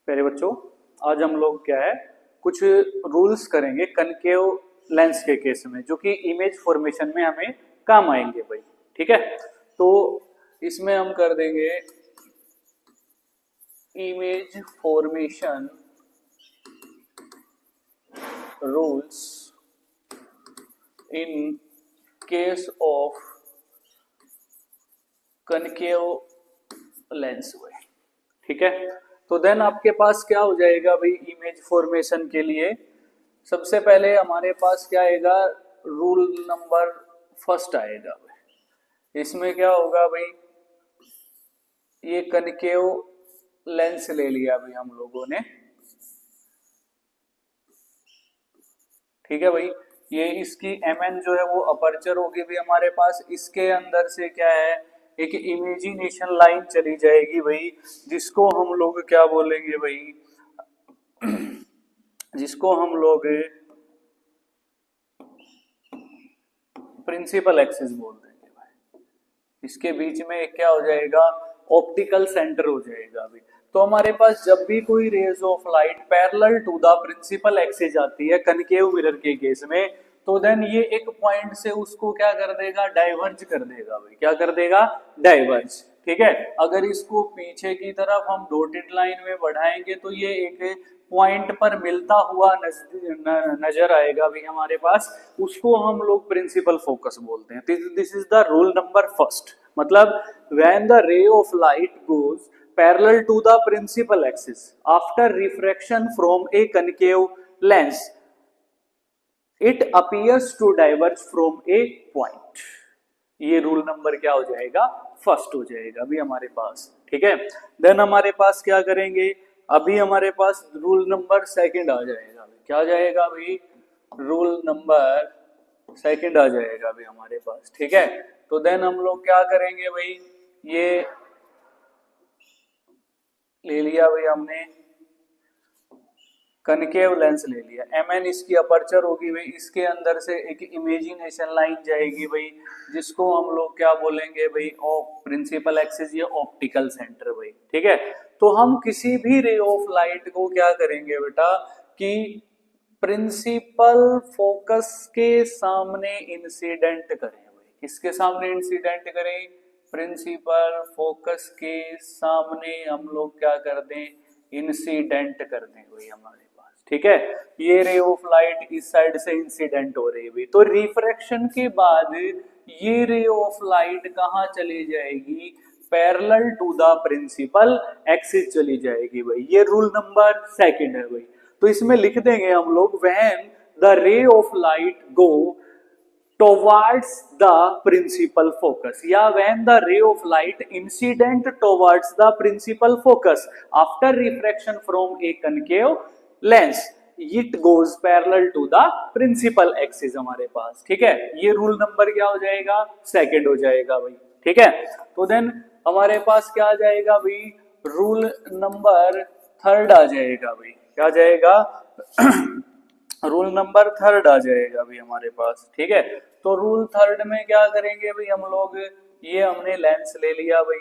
प्यारे बच्चों, आज हम लोग क्या है कुछ रूल्स करेंगे कनकेव लेंस के केस में, जो कि इमेज फॉर्मेशन में हमें काम आएंगे भाई। ठीक है, तो इसमें हम कर देंगे image formation rules in case of concave lens भाई। ठीक है, तो देन आपके पास क्या हो जाएगा भाई इमेज फॉर्मेशन के लिए। सबसे पहले हमारे पास क्या आएगा, रूल नंबर फर्स्ट आएगा भाई। इसमें क्या होगा भाई, ये कनकेव लेंस ले लिया भाई हम लोगों ने। ठीक है भाई, ये इसकी mn जो है वो अपर्चर होगी भी हमारे पास। इसके अंदर से क्या है, एक इमेजिनेशन लाइन चली जाएगी भाई, जिसको हम लोग क्या बोलेंगे भाई, जिसको हम लोग प्रिंसिपल एक्सिस बोल देंगे भाई। इसके बीच में क्या हो जाएगा, ऑप्टिकल सेंटर हो जाएगा भाई। तो हमारे पास जब भी कोई rays of light parallel to the principal axis आती है कनकेव मिरर के केस में, तो देन ये एक पॉइंट से उसको क्या कर देगा, डाइवर्ज कर देगा भाई। क्या कर देगा, डाइवर्ज। ठीक है, अगर इसको पीछे की तरफ हम डॉटेड लाइन में बढ़ाएंगे तो ये एक पॉइंट पर मिलता हुआ नजर आएगा भी हमारे पास, उसको हम लोग प्रिंसिपल फोकस बोलते हैं। This is the rule number first. मतलब when the ray of light goes parallel to the principal axis after refraction from a concave lens, it appears to diverge from a point. ये rule number क्या हो जाएगा, first हो जाएगा अभी हमारे पास। ठीक है, देन हमारे पास क्या करेंगे, अभी हमारे पास रूल नंबर सेकंड आ जाएगा। क्या आ जाएगा अभी, रूल नंबर सेकंड आ जाएगा अभी हमारे पास। ठीक है, तो देन हम लोग क्या करेंगे भाई, ये ले लिया भाई हमने कनकेव लेंस ले लिया, mn इसकी अपर्चर होगी भाई। इसके अंदर से एक इमेजिनेशन लाइन जाएगी भाई, जिसको हम लोग क्या बोलेंगे भाई, प्रिंसिपल एक्सिस या ऑप्टिकल सेंटर भाई। ठीक है, तो हम किसी भी रे ऑफ लाइट को क्या करेंगे बेटा, कि प्रिंसिपल फोकस के सामने इंसिडेंट करें भाई। किसके सामने इंसिडेंट करें, प्रिंसिपल फोकस के सामने हम लोग क्या कर दें, इंसिडेंट कर दें भाई हमारे पास। ठीक है, ये रे ऑफ लाइट इस साइड से इंसिडेंट हो रही है, तो रिफ्रैक्शन के बाद ये रे ऑफ लाइट कहाँ चली जाएगी, parallel to the principal axis चली जाएगी भाई। ये रूल नंबर सेकंड है भाई। तो इसमें लिख देंगे हम लोग, when the ray of light go towards the principal focus, या when the ray of light incident towards the principal focus after refraction from a concave lens, it goes parallel to the principal axis हमारे पास। ठीक है, ये rule number क्या हो जाएगा, second हो जाएगा भाई। ठीक है, तो देन हमारे पास क्या आ जाएगा भाई, रूल नंबर थर्ड आ जाएगा भाई। क्या आ जाएगा, रूल नंबर थर्ड आ जाएगा अभी हमारे पास। ठीक है, तो रूल थर्ड में क्या करेंगे भाई हम लोग, ये हमने लेंस ले लिया भाई।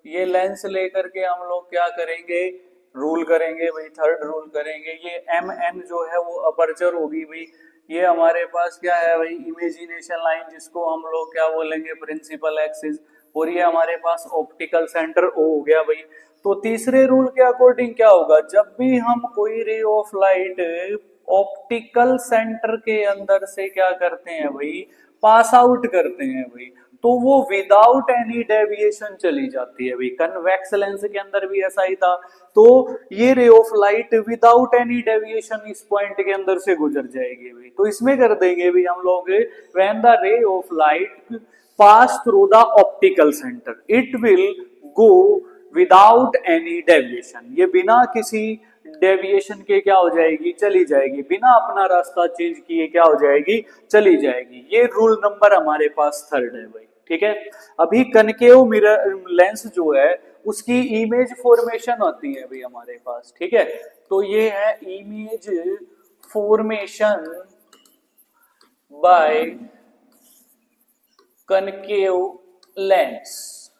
ये लेंस लेकर के हम लोग क्या करेंगे, रूल करेंगे भाई, थर्ड रूल करेंगे। ये mn जो है वो अपर्चर होगी भाई। ये हमारे पास क्या है भाई, इमेजिनेशन लाइन, जिसको हम लोग क्या बोलेंगे, प्रिंसिपल एक्सिस। और ये हमारे पास ऑप्टिकल सेंटर O हो गया भाई। तो तीसरे रूल के अकॉर्डिंग क्या होगा, जब भी हम कोई रे ऑफ लाइट ऑप्टिकल सेंटर के अंदर से क्या करते हैं भाई, पास आउट करते हैं भाई, तो वो विदाउट एनी डेविएशन चली जाती है भाई। कन्वेक्स लेंस के अंदर भी ऐसा ही था। तो ये रे of light without any deviation इस पॉइंट के अंदर से गुजर जाएगी भाई। तो इसमें कर देंगे भाई हम लोग, when the ray of light pass through the optical centre, it will go without any deviation. ये बिना किसी डेविएशन के क्या हो जाएगी, चली जाएगी, बिना अपना रास्ता चेंज किए क्या हो जाएगी, चली जाएगी। ये रूल नंबर हमारे पास थर्ड है भाई। ठीक है, अभी कनकेव मिरर लेंस जो है उसकी इमेज फॉर्मेशन आती है भाई हमारे पास। ठीक है, तो ये है image formation by concave lens.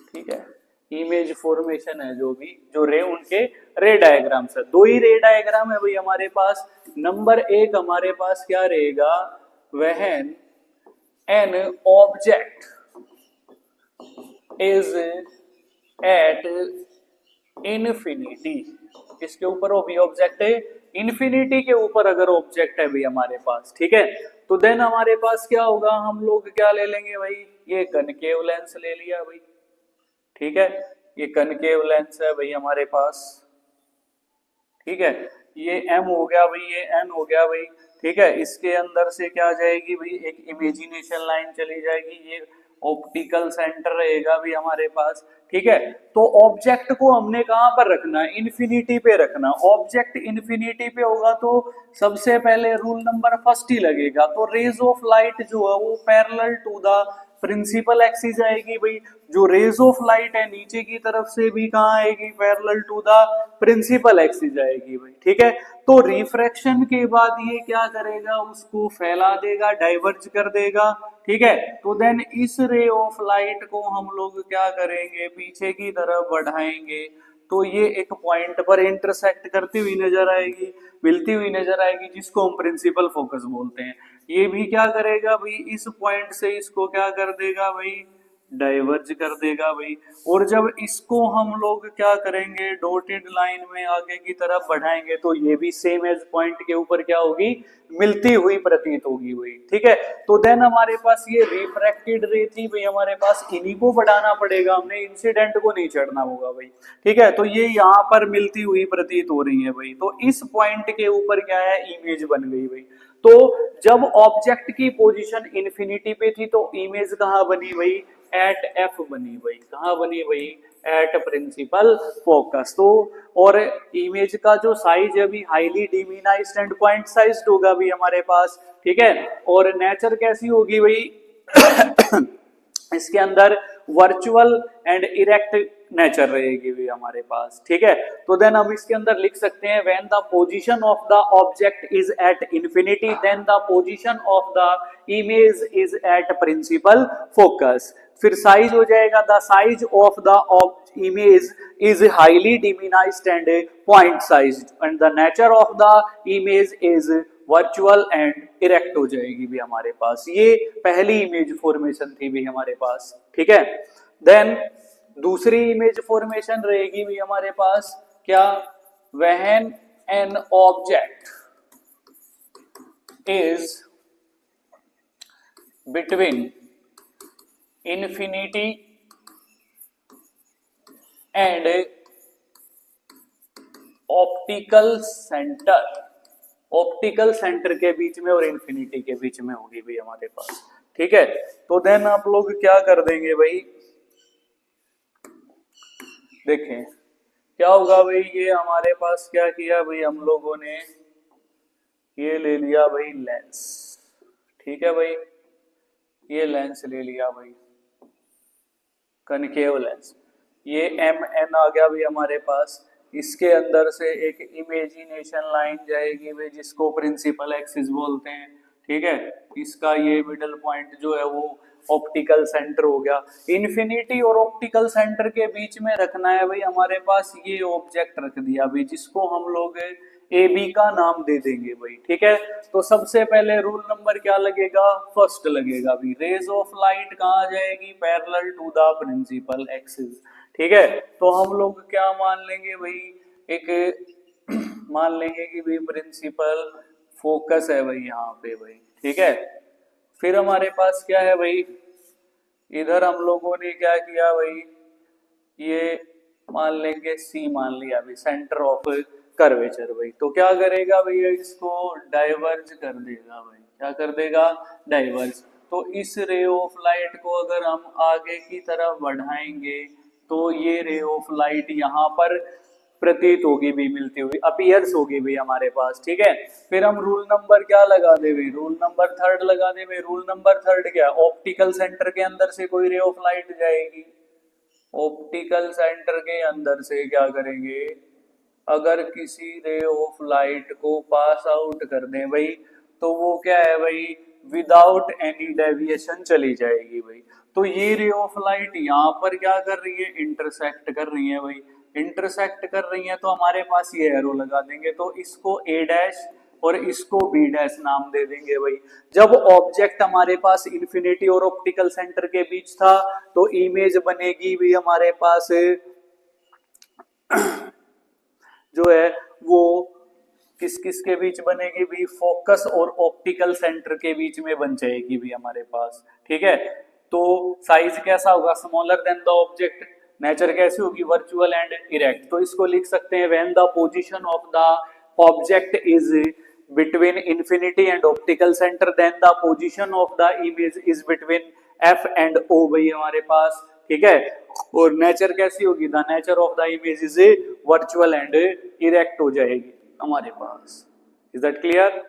ठीक है, इमेज फॉर्मेशन है जो भी, जो रे उनके रे डायग्राम से, दो ही रे डायग्राम है भाई हमारे पास। नंबर एक हमारे पास क्या रहेगा, when an object is at infinity, किसके ऊपर वो भी ऑब्जेक्ट है, इन्फिनिटी के ऊपर अगर ऑब्जेक्ट है भी हमारे पास, ठीक है, तो देन हमारे पास क्या होगा, हम लोग क्या ले लेंगे भाई, ये कनकेव लेंस ले लिया भाई, ठीक है, ये कनकेव लेंस है भाई हमारे पास, ठीक है, ये m हो गया भाई, ये n हो गया भाई, ठीक है, इसके अंदर से क्या आ जाएगी भाई, एक इमेजिनेशन लाइन चली जाएगी, ये ऑप्टिकल सेंटर रहेगा भी हमारे पास, ठीक है। तो ऑब्जेक्ट को हमने कहां पर रखना है, इन्फिनिटी पे रखना, ऑब्जेक्ट इन्फिनिटी पे होगा तो सबसे पहले रूल नंबर फर्स्ट ही लगेगा, तो रेज ऑफ लाइट जो है वो parallel to the principal axis आएगी भाई, जो रेज ऑफ लाइट है नीचे की तरफ से भी कहां आएगी, parallel to the principal axis आएगी भाई, ठीक है। तो रिफ्रैक्शन के बाद ये क्या करेगा, उसको फैला देगा, डाइवर्ज कर देगा, ठीक है। तो देन इस रे ऑफ लाइट को हम लोग क्या करेंगे, पीछे की तरफ बढ़ाएंगे, तो ये एक पॉइंट पर इंटरसेक्ट करती हुई नजर आएगी, मिलती हुई नजर आएगी, जिसको हम प्रिंसिपल फोकस बोलते हैं। ये भी क्या करेगा भाई, इस पॉइंट से इसको क्या कर देगा भाई, डाइवर्ज कर देगा भाई, और जब इसको हम लोग क्या करेंगे, डॉटेड लाइन में आगे की तरफ बढ़ाएंगे, तो ये भी सेम एज पॉइंट के ऊपर क्या होगी, मिलती हुई प्रतीत होगी भाई, ठीक है। तो देन हमारे पास ये रिफ्रैक्टेड रे थी भाई हमारे पास, इन्हीं को बढ़ाना पड़ेगा, हमने इंसिडेंट को नहीं चढ़ना होगा भाई, ठीक है। तो ये यहाँ पर मिलती हुई प्रतीत हो रही है भाई, तो इस पॉइंट के ऊपर क्या है, इमेज बन गई भाई। तो जब ऑब्जेक्ट की पोजीशन इन्फिनिटी पे थी तो इमेज कहाँ बनी भाई, एट एफ बनी भाई, कहाँ बनी भाई, एट प्रिंसिपल फोकस। तो और इमेज का जो साइज है अभी highly diminished and point sized होगा भी हमारे पास, ठीक है। और नेचर कैसी होगी भाई इसके अंदर वर्चुअल एंड इरेक्ट नेचर रहेगी भी हमारे पास, ठीक है। तो देन हम इसके अंदर लिख सकते हैं, when the position of the object is at infinity then the position of the image is at principal focus. फिर साइज हो जाएगा, the size of the image is highly diminished and point sized and the nature of the image is virtual and erect हो जाएगी भी हमारे पास। ये पहली image formation थी भी हमारे पास, ठीक है। देन दूसरी इमेज फॉर्मेशन रहेगी भी हमारे पास क्या, when an object is between infinity and optical centre, optical centre के बीच में और इंफिनिटी के बीच में होगी भाई हमारे पास, ठीक है। तो देन आप लोग क्या कर देंगे भाई, देखें क्या होगा भाई, ये हमारे पास क्या किया भाई हम लोगों ने, ये ले लिया भाई लेंस, ठीक है भाई, ये लेंस ले लिया भाई कनकेव लेंस, ये एम एन आ गया भाई हमारे पास, इसके अंदर से एक इमेजिनेशन लाइन जाएगी भाई जिसको प्रिंसिपल एक्सिस बोलते हैं, ठीक है। इसका ये मिडल पॉइंट जो है वो ऑप्टिकल सेंटर हो गया, इन्फिनिटी और ऑप्टिकल सेंटर के बीच में रखना है भाई हमारे पास, ये ऑब्जेक्ट रख दिया भाई जिसको हम लोग ए बी का नाम दे देंगे भाई, ठीक है। तो सबसे पहले रूल नंबर क्या लगेगा, फर्स्ट लगेगा भाई, रेज ऑफ लाइट कहाँ जाएगी, parallel to the principal axis, ठीक है। तो हम लोग क्या मान लेंगे भाई, एक मान लेंगे कि भाई प्रिंसिपल फोकस है भाई यहाँ पे भाई, ठीक है। फिर हमारे पास क्या है भाई, इधर हम लोगों ने क्या किया भाई, ये मान लेंगे सी मान लिया भाई, सेंटर ऑफ कर्वेचर भाई। तो क्या करेगा भैया, इसको डाइवर्ज कर देगा भाई, क्या कर देगा, डाइवर्ज। तो इस रे ऑफ लाइट को अगर हम आगे की तरफ बढ़ाएंगे तो ये रे ऑफ लाइट यहाँ पर प्रतीत होगी भी, मिलती हुई अपीयर्स होगी भी हमारे पास, ठीक है। फिर हम रूल नंबर क्या लगा दे भाई, रूल नंबर थर्ड लगा दे भाई। रूल नंबर थर्ड क्या, ऑप्टिकल सेंटर के अंदर से कोई रे ऑफ लाइट जाएगी, ऑप्टिकल सेंटर के अंदर से क्या करेंगे, अगर किसी रे ऑफ लाइट को पास आउट कर दें भाई तो वो क्या है भाई, विदाउट एनी डेविएशन चली जाएगी भाई। तो ये रे ऑफ लाइट यहाँ पर क्या कर रही है, इंटरसेक्ट कर रही है भाई, इंटरसेक्ट कर रही हैं तो हमारे पास ये एरो लगा देंगे, तो इसको ए डैश और इसको बी डैश नाम दे देंगे भाई। जब ऑब्जेक्ट हमारे पास इन्फिनिटी और ऑप्टिकल सेंटर के बीच था तो इमेज बनेगी भी हमारे पास जो है वो किस किस के बीच बनेगी भी, फोकस और ऑप्टिकल सेंटर के बीच में बन जाएगी भी हमारे पास, ठीक है। तो साइज कैसा होगा, smaller than the object. Nature कैसी होगी, वर्चुअल एंड इरेक्ट। तो इसको लिख सकते हैं when the position of the object is between infinity and optical centre then the position of the image is between F and O भाई हमारे पास, ठीक है। और नेचर कैसी होगी, the nature of the image is virtual and erect हो जाएगी हमारे पास। Is that clear?